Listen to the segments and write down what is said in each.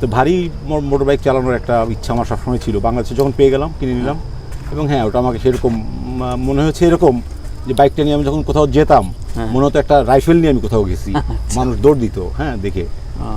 তো ভারী motor bike চালানোর একটা ইচ্ছা আমার সবসময় ছিল। বাংলাদেশে যখন পেয়ে গেলাম কিনে নিলাম, এবং হ্যাঁ ওটা আমাকে সেরকম মনে হয়েছে এরকম যে বাইকটা নিয়ে আমি যখন কোথাও যেতাম মনে হতো একটা রাইফেল নিয়ে আমি কোথাও গেছি, মানুষ দৌড় দিত হ্যাঁ দেখে,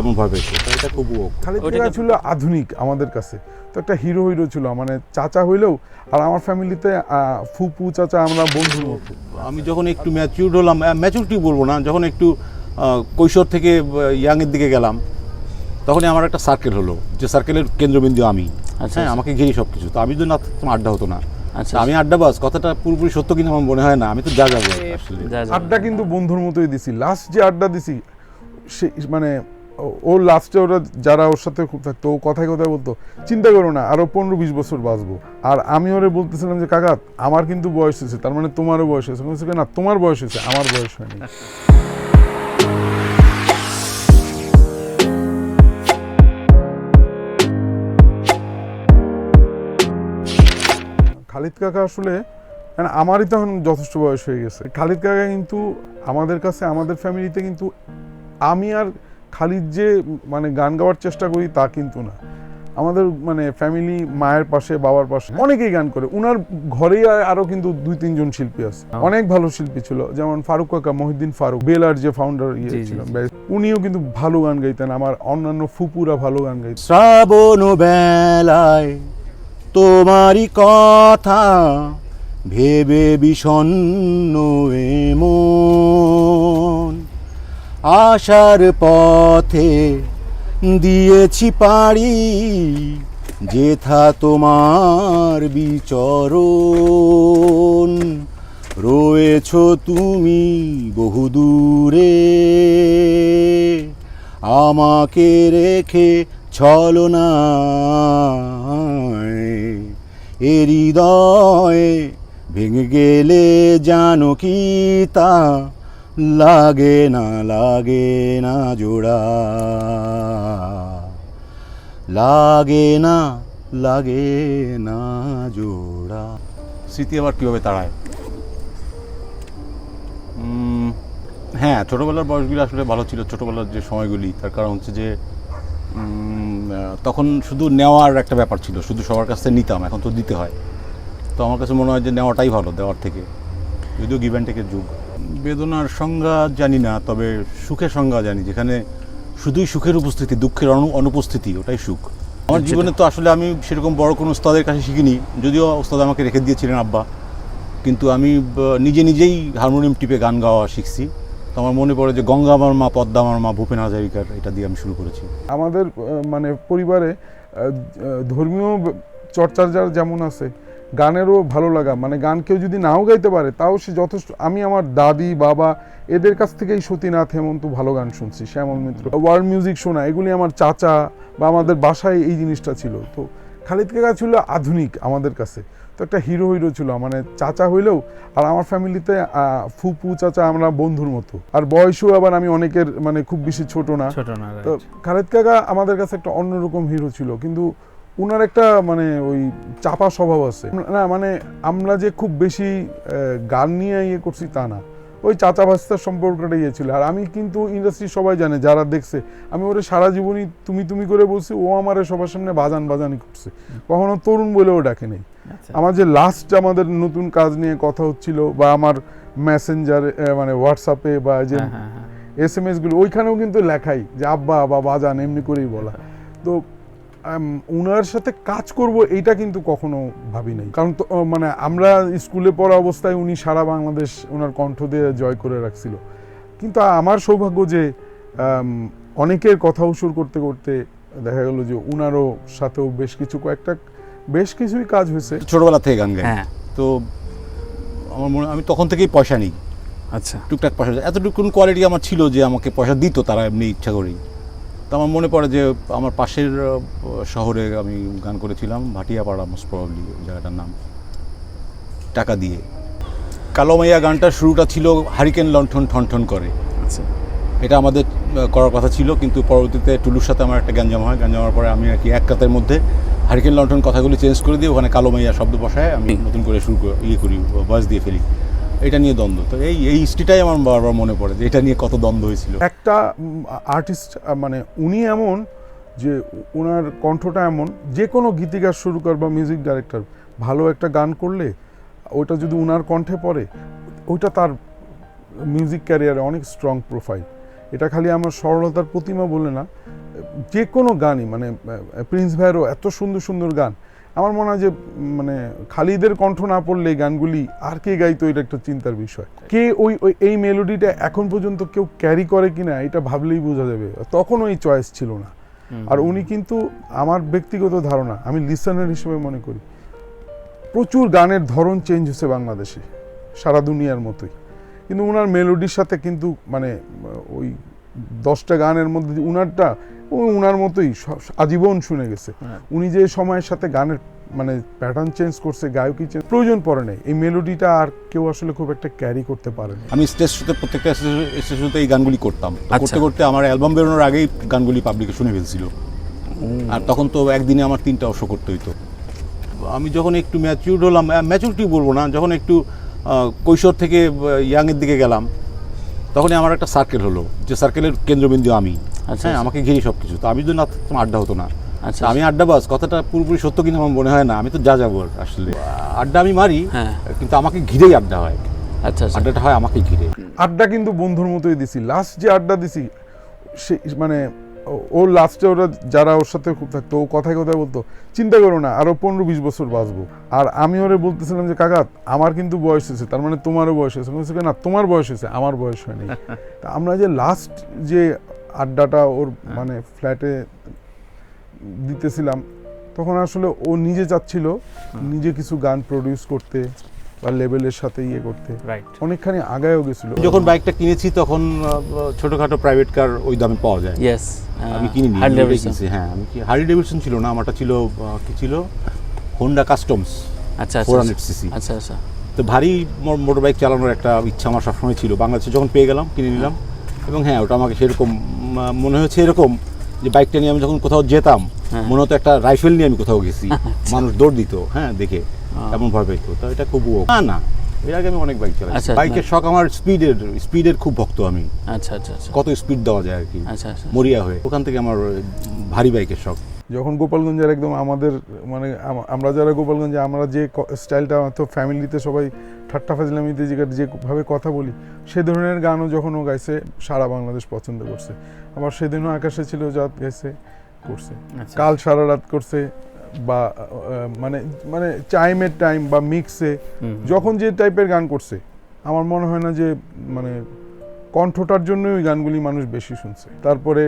এমন ভয় পেয়েছে। এটা খুব খালিদ কাকা ছিল আধুনিক আমাদের কাছে, তো একটা হিরো ছিল, মানে চাচা হইলেও আর আমার ফ্যামিলিতে ফুপু চাচা আমরা বন্ধুর মতো। আমি যখন একটু ম্যাচিউর হলাম, ম্যাচিউরিটি বলবো না, যখন একটু কৈশোর থেকে ইয়াংয়ের দিকে গেলাম, তখনই আমার একটা সার্কেল হলো, যে সার্কেলের কেন্দ্রবিন্দু আমি। হ্যাঁ আমাকে ঘিরি সব কিছু। তো আমি যদি না থাকতাম আড্ডা হতো না। আচ্ছা আমি আড্ডাবাজ কথাটা পুরোপুরি সত্য কিনা আমার মনে হয় না, আমি তো যা যাবো আসলে। আড্ডা কিন্তু বন্ধুর মতোই দিছি। লাস্ট যে আড্ডা দিছি সে মানে ওর লাস্টে ওরা যারা ওর সাথে খুব থাকতো, ও কথায় কথায় বলতো চিন্তা করো না আরো 15-20 বছর বাঁচবো। আর আমি ওরে বলতেছিলাম যে কাকা আমার কিন্তু বয়স হয়েছে, তার মানে তোমারও বয়স হয়েছে। না তোমার বয়স হয়েছে, আমার বয়স হয়নি। খালিদ কাকা আসলে মানে আমারই তখন যথেষ্ট বয়স হয়ে গেছে। খালিদ কাকা কিন্তু আমাদের কাছে, আমাদের ফ্যামিলিতে কিন্তু আমি আর খালিদ যে মানে গান গাওয়ার চেষ্টা করি তা কিন্তু না। আমাদের মানে ফ্যামিলি মায়ের পাশে বাবার পাশে অনেকেই গান করে। উনার ঘরেই আরো কিন্তু 2-3 জন শিল্পী আছে, অনেক ভালো শিল্পী ছিল, যেমন ফারুক কাকা, মহিউদ্দিন ফারুক, বেলার যে ফাউন্ডার ছিলেন, উনিও কিন্তু ভালো গান গাইতেন। আমার অন্যান্য ফুপুরা ভালো গান গাইতেন। শ্রাবণ বেলায় তোমারই কথা ভেবে বিষণ্ণ মন, আশার পথে দিয়েছি পাড়ি যেথা তোমার বিচরণ, রয়েছ তুমি বহুদূরে আমাকে রেখে ছলনায়, এ হৃদয়ে ভেঙে গেলে জানো কি তা লাগে না জোড়া, লাগে না জোড়া। স্মৃতি আবার কীভাবে তাড়ায়? হ্যাঁ ছোটোবেলার বয়সগুলি আসলে ভালো ছিল, ছোটোবেলার যে সময়গুলি। তার কারণ হচ্ছে যে তখন শুধু নেওয়ার একটা ব্যাপার ছিল, শুধু সবার কাছ থেকে নিতাম, এখন তো দিতে হয়। তো আমার কাছে মনে হয় যে নেওয়াটাই ভালো দেওয়ার থেকে, যদিও গিভ অ্যান্ড টেকের যুগ। বেদনার সংজ্ঞা জানি না, তবে সুখের সংজ্ঞা জানি, যেখানে শুধুই সুখের উপস্থিতি, দুঃখের অনুপস্থিতি, ওটাই সুখ। আমার জীবনে তো আসলে আমি সেরকম বড় কোনো ওস্তাদের কাছে শিখিনি, যদিও ওস্তাদ আমাকে রেখে দিয়েছিলেন আব্বা, কিন্তু আমি নিজেই হারমোনিয়াম টিপে গান গাওয়া শিখছি। তো আমার মনে পড়ে যে গঙ্গা আমার মা, পদ্মা আমার মা, ভূপেন হাজারিকার, এটা দিয়ে আমি শুরু করেছি। আমাদের মানে পরিবারে ধর্মীয় চর্চার যার যেমন আছে, গানেরও ভালো লাগা, মানে গান কেউ যদি নাও গাইতে পারে তাও সে যথেষ্ট। আমি আমার দাদি বাবা এদের কাছ থেকেই সতীনাথ, হেমন্ত ভালো গান শুনছি, শ্যামল মিত্র, ওয়ার্ল্ড মিউজিক শোনা, এগুলি আমার চাচা বা আমাদের বাসায় এই জিনিসটা ছিল। তো খালিদ কাকা ছিল আধুনিক আমাদের কাছে, তো একটা হিরো ছিল, মানে চাচা হইলেও আর আমার ফ্যামিলিতে ফুপু চাচা আমরা বন্ধুর মতো। আর বয়সও আবার আমি অনেকের মানে খুব বেশি ছোট না। তো খালিদ কাকা আমাদের কাছে একটা অন্যরকম হিরো ছিল, কিন্তু উনার একটা মানে ওই চাপা স্বভাব আছে না, মানে আমরা যে খুব বেশি গান নিয়ে ইয়ে করছি তা না, ওই চাচা ভাস্তার সম্পর্কটা ইয়ে ছিল। আর আমি কিন্তু ইন্ডাস্ট্রি সবাই জানে, যারা দেখছে আমি ওরে সারা জীবনই তুমি করে বলছি, ও আমার সবার সামনে বাজানি করছে, কখনো তরুণ বলেও ডাকে নেই। আমার যে লাস্ট আমাদের নতুন কাজ নিয়ে কথা হচ্ছিল, বা আমার মেসেঞ্জারে মানে হোয়াটসঅ্যাপে বা যে SMS গুলো, ওইখানেও কিন্তু লেখাই যে আব্বা বা বাজান, এমনি করেই বলা। তো উনার সাথে কাজ করব এইটা কিন্তু কখনো ভাবি নাই, কারণ মানে আমরা স্কুলে পড়া অবস্থায় উনি সারা বাংলাদেশ ওনার কণ্ঠ দিয়ে জয় করে রাখছিল। কিন্তু আমার সৌভাগ্য যে অনেকের কথা উসুর করতে করতে দেখা গেল যে উনারও সাথেও বেশ কিছুই কাজ হয়েছে। ছোটবেলা থেকে গান গাই, তো আমার মনে আমি তখন থেকেই পয়সা নিই। আচ্ছা, টুকটাক পয়সা, এতটুকু কোয়ালিটি আমার ছিল যে আমাকে পয়সা দিত তারা এমনি ইচ্ছা করেই। তো আমার মনে পড়ে যে আমার পাশের শহরে আমি গান করেছিলাম, ভাটিয়াপাড়া মোস্ট প্রবাবলি জায়গাটার নাম, টাকা দিয়ে। কালো মাইয়া গানটার শুরুটা ছিল হারিকেন লণ্ঠন ঠনঠন করে। আচ্ছা, এটা আমাদের করার কথা ছিল, কিন্তু পরবর্তীতে টুলুর সাথে আমার একটা গ্যাঞ্জাম হয়। গ্যাঞ্জাম হওয়ার পরে আমি আর কি এক রাতের মধ্যে হারিকেন লণ্ঠন কথাগুলি চেঞ্জ করে দিয়ে ওখানে কালো মাইয়া শব্দ বসায় আমি নতুন করে করি, ভয়েস দিয়ে ফেলি। এটা নিয়ে দ্বন্দ্ব। তো এই হিস্ট্রিটাই আমার বারবার মনে পড়ে যে এটা নিয়ে কত দ্বন্দ্ব হয়েছিল। একটা আর্টিস্ট মানে উনি এমন যে ওনার কণ্ঠটা এমন, যে কোনো গীতিকার সুরকার বা মিউজিক ডাইরেক্টর ভালো একটা গান করলে ওটা যদি ওনার কণ্ঠে পড়ে, ওইটা তার মিউজিক ক্যারিয়ারে অনেক স্ট্রং প্রোফাইল। এটা খালি আমার সরলতার প্রতিমা বলে না, যে কোনো গানই, মানে প্রিন্স ভাইয়েরও এত সুন্দর সুন্দর গান, আমার মনে হয় যে মানে খালিদের কণ্ঠ না পড়লে এই গানগুলি আর কে গাইতো, এটা একটা চিন্তার বিষয়। কে এই মেলোডিটা এখন পর্যন্ত কেউ ক্যারি করে কিনা এটা ভাবলেই বোঝা যাবে, তখন ওই চয়েস ছিল না। আর উনি কিন্তু, আমার ব্যক্তিগত ধারণা, আমি লিসনার হিসেবে মনে করি প্রচুর গানের ধরন চেঞ্জ হচ্ছে বাংলাদেশে, সারা দুনিয়ার মতোই, কিন্তু ওনার মেলোডির সাথে কিন্তু মানে ওই 10টা গানের মধ্যে উনারটা উনার মতোই আজীবন শুনে গেছে। উনি যে সময়ের সাথে গানের মানে প্যাটার্ন চেঞ্জ করছে, গায়কী চেঞ্জ প্রয়োজন পড়ে নাই, এই মেলোডিটা আর কেউ আসলে খুব একটা ক্যারি করতে পারে না। আমি স্টেজ শোতে, প্রত্যেকটা স্টেজ শোতে এই গানগুলি করতাম। করতে করতে আমার অ্যালবাম বেরোনোর আগেই গানগুলি পাবলিকে শুনে ফেলছিল। আর তখন তো একদিনে আমার 3টা শো করতে হইতো। আমি যখন একটু ম্যাচিউর হলাম, ম্যাচুরিটি বলবো না, যখন একটু কৈশোর থেকে ইয়াংয়ের দিকে গেলাম, তখনই আমার একটা সার্কেল হলো, যে সার্কেলের কেন্দ্রবিন্দু আমি। হ্যাঁ, আমাকে ঘিরে সব কিছু। তো আমি যদি না থাকতাম আড্ডা হতো না। আচ্ছা, আমি আড্ডাবাজ, কথাটা পুরোপুরি সত্য কিনা আমার মনে হয় না, আমি তো যা যাবো আসলে। আড্ডা আমি মারি, কিন্তু আমাকে ঘিরেই আড্ডা হয়। আচ্ছা, আড্ডাটা হয় আমাকে ঘিরে। আড্ডা কিন্তু বন্ধুর মতোই দিছি। লাস্ট যে আড্ডা দিছি, সে মানে ওর লাস্টে ওরা যারা ওর সাথে খুব থাকতো, ও কথায় কথায় বলতো, চিন্তা করো না, আরো 15-20 বছর বাঁচবো। আর আমি ওরে বলতেছিলাম যে কাকা, আমার কিন্তু বয়স হয়েছে, তার মানে তোমারও বয়স হয়েছে। না, তোমার বয়স হয়েছে, আমার বয়স হয়নি। তা আমরা যে লাস্ট যে আড্ডাটা ওর মানে ফ্ল্যাটে দিতেছিলাম, তখন আসলে ও নিজে চাচ্ছিল নিজে কিছু গান প্রডিউস করতে বা লেভেলের সাথে ইয়ে করতে, অনেকখানি আগায়ও গেছিল। যখন বাইকটা কিনেছি তখন ছোটখাটো প্রাইভেট কার ওই দামে পাওয়া যায়। আমি কিনিনি, হ্যাঁ, আমি কি হার্লি ডেভিডসন ছিল না, আমারটা ছিল কি ছিল, হোন্ডা কাস্টমস। আচ্ছা, 400 সিসি। আচ্ছা আচ্ছা। তো ভারী মোটর বাইক চালানোর একটা ইচ্ছা আমার সবসময় ছিল। বাংলাদেশে যখন পেয়ে গেলাম, কিনে নিলাম। এবং হ্যাঁ, ওটা আমাকে সেরকম মনে হয়েছে, এরকম যে বাইকটা নিয়ে আমি যখন কোথাও যেতাম, মনে হতো একটা রাইফেল নিয়ে আমি কোথাও গেছি। মানুষ দৌড় দিত, হ্যাঁ, দেখে এমন ভয় পেত। তো এটা খুব না, এর আগে আমি অনেক বাইক চালাইছি। বাইকের শখ আমার, স্পিডের খুব ভক্ত আমি। আচ্ছা আচ্ছা, কত স্পিড দেওয়া যায় আর কি, মরিয়া হয়ে। ওখান থেকে আমার ভারী বাইকের শখ। যখন গোপালগঞ্জের একদম আমাদের মানে আমরা যারা গোপালগঞ্জে, আমরা যে স্টাইলটা তো ফ্যামিলিতে সবাই ঠাট্টা ফাজলামিতে যেভাবে কথা বলি, সে ধরনের গানও যখন ও গাইছে, সারা বাংলাদেশ পছন্দ করছে। আবার সেদিনও আকাশে ছিল জাত গাইছে, করছে, কাল সারা রাত করছে, বা মানে মানে চাইমের টাইম বা মিক্সে যখন যে টাইপের গান করছে, আমার মনে হয় না যে মানে কণ্ঠটার জন্য ওই গানগুলি মানুষ বেশি শুনছে। তারপরে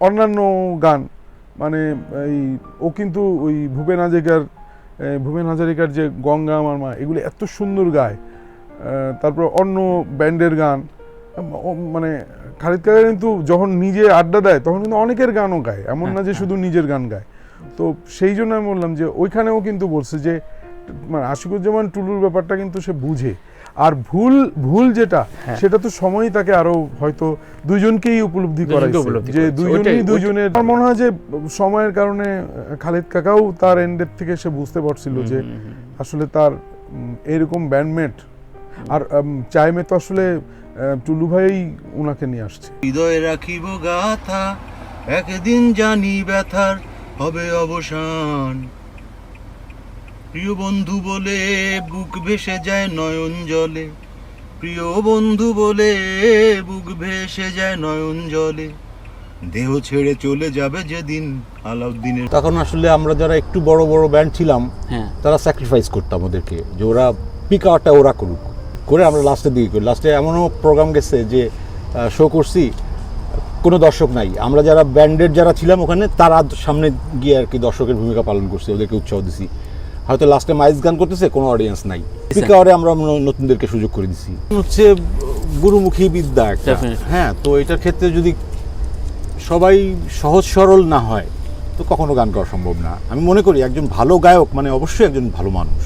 অন্যান্য গান, মানে এই ও কিন্তু ওই ভূপেন হাজারিকার যে গঙ্গা আমার মা, এগুলি এত সুন্দর গায়। তারপর অন্য ব্যান্ডের গান, মানে খালিদ কাকা কিন্তু যখন নিজে আড্ডা দেয় তখন কিন্তু অনেকের গানও গায়, এমন না যে শুধু নিজের গান গায়। তো সেই জন্য আমি বললাম যে ওইখানেও কিন্তু বলছে যে মানে আশিকুজ্জামান টুলুর ব্যাপারটা কিন্তু সে বুঝে। আর ভুল যেটা, সেটা তো সময়ই তাকে আরো হয়তো দুইজনকেই উপলব্ধি করাইছে, যে দুইজনের। আমার মনে হয় যে সময়ের কারণে খালিদ কাকাও তার এন্ডের থেকে সে বুঝতে পারছিল যে আসলে তার এরকম ব্যান্ডমেট। আর চাইমে তো আসলে টুলু ভাই উনাকে নিয়ে আসছে। হৃদয়ে রাখিব গাথা, একদিন জানি ব্যথার হবে অবসান। প্রিয় বন্ধু বলে বুক ভেসে যায় নয়ন জলে, প্রিয় বন্ধু বলে বুক ভেসে যায় নয়ন জলে, দেহ ছেড়ে চলে যাবে যেদিন আলাউদ্দিনের। তখন আসলে আমরা যারা একটু বড় বড় ব্যান্ড ছিলাম, তারা স্যাক্রিফাইস করতাম ওদেরকে, যে ওরা পিক আউটটা ওরা করুক, করে আমরা লাস্টের দিকে করি। লাস্টে এমনও প্রোগ্রাম গেছে যে শো করছি, কোনো দর্শক নাই, আমরা যারা ব্যান্ডের যারা ছিলাম ওখানে, তারা সামনে গিয়ে আর কি দর্শকের ভূমিকা পালন করছে, ওদেরকে উৎসাহ দিছি। হয়তো লাস্টে মাইস গান করতেছে, কোনো অডিয়েন্স নাই, পিক আউটে আমরা নতুনদেরকে সুযোগ করে দিছি। হচ্ছে গুরুমুখী বিদ্যা একটা। হ্যাঁ, তো এটার ক্ষেত্রে যদি সবাই সহজ সরল না হয়, তো কখনো গান করা সম্ভব না। আমি মনে করি একজন ভালো গায়ক মানে অবশ্যই একজন ভালো মানুষ।